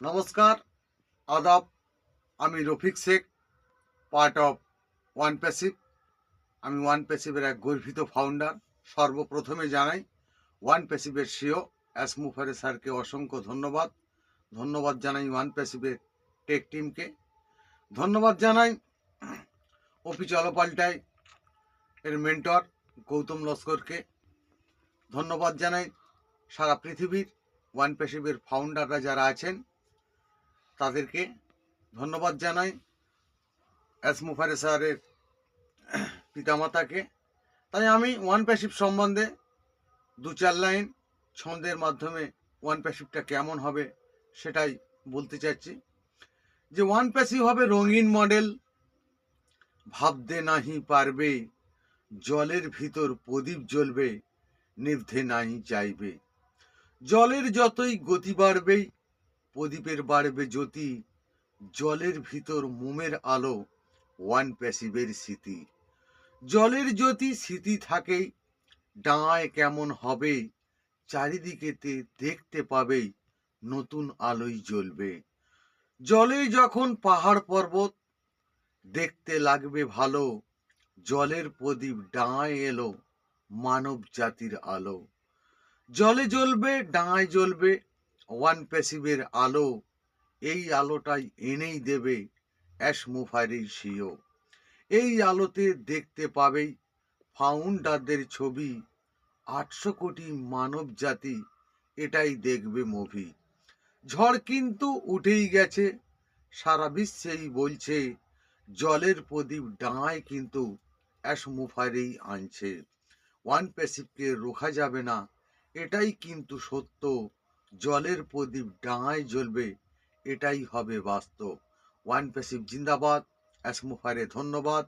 নমস্কার, আদাব। আমি Rafiq Sheikh, part of one passive. আমি ওয়ান প্যাসিভের এক গর্বিত ফাউন্ডার। সর্বপ্রথমে জানাই ওয়ান প্যাসিভের সিও এস মুফারে স্যারকে অসংখ্য ধন্যবাদ। ধন্যবাদ জানাই ওয়ান প্যাসিভের টেক টিমকে। ধন্যবাদ জানাই অপি চলপাল্টাই এর মেন্টর গৌতম লস্করকে। ধন্যবাদ জানাই সারা পৃথিবীর ওয়ান প্যাসিভের ফাউন্ডাররা যারা আছেন তাদেরকে। ধন্যবাদ জানাই এস মুফারে স্যারের পিতামাতাকে। তাই আমি ওয়ান প্যাসিভ সম্বন্ধে দু চার লাইন ছন্দের মাধ্যমে ওয়ান প্যাসিভটা কেমন হবে সেটাই বলতে চাচ্ছি। যে ওয়ান প্যাসিভ হবে রঙিন মডেল, ভাবতে নাহি পারবে, জলের ভিতর প্রদীপ জ্বলবে, নিভতে নাহি চাইবে। জলের যতই গতি বাড়বে, প্রদীপের বাড়বে জ্যোতি, জলের ভিতর মোমের আলো, ওয়ান প্যাসিভের স্মৃতি। জলের জ্যোতি স্মৃতি থাকেই, ডাঙায় কেমন হবে, চারিদিকেতে দেখতে পাবে, নতুন আলোয় জ্বলবে। জলে যখন পাহাড় পর্বত দেখতে লাগবে ভালো, জলের প্রদীপ ডাঙায় এলো, মানব জাতির আলো। জলে জ্বলবে, ডাঙায় জ্বলবে, ওয়ান প্যাসিভের আলো। এই আলোটাই এনেই দেবে এস মুফারের সিও। এই আলোতে দেখতে পাবেই ফাউন্ডারদের ছবি, 800 কোটি মানব জাতি এটাই দেখবে মুভি। ঝড় কিন্তু উঠেই গেছে, সারা বিশ্বেই বলছে, জলের প্রদীপ ডাঙায় কিন্তু এস মুফারেই আনছে। ওয়ান প্যাসিভকে রোখা যাবে না, এটাই কিন্তু সত্য। জলের প্রদীপ ডাঙায় জ্বলবে, এটাই হবে বাস্তব। ওয়ান প্যাসিভ জিন্দাবাদ। এস মুফারে ধন্যবাদ।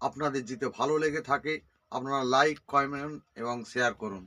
আপনাদের যদি ভালো লেগে থাকে আপনারা লাইক, কমেন্ট এবং শেয়ার করুন।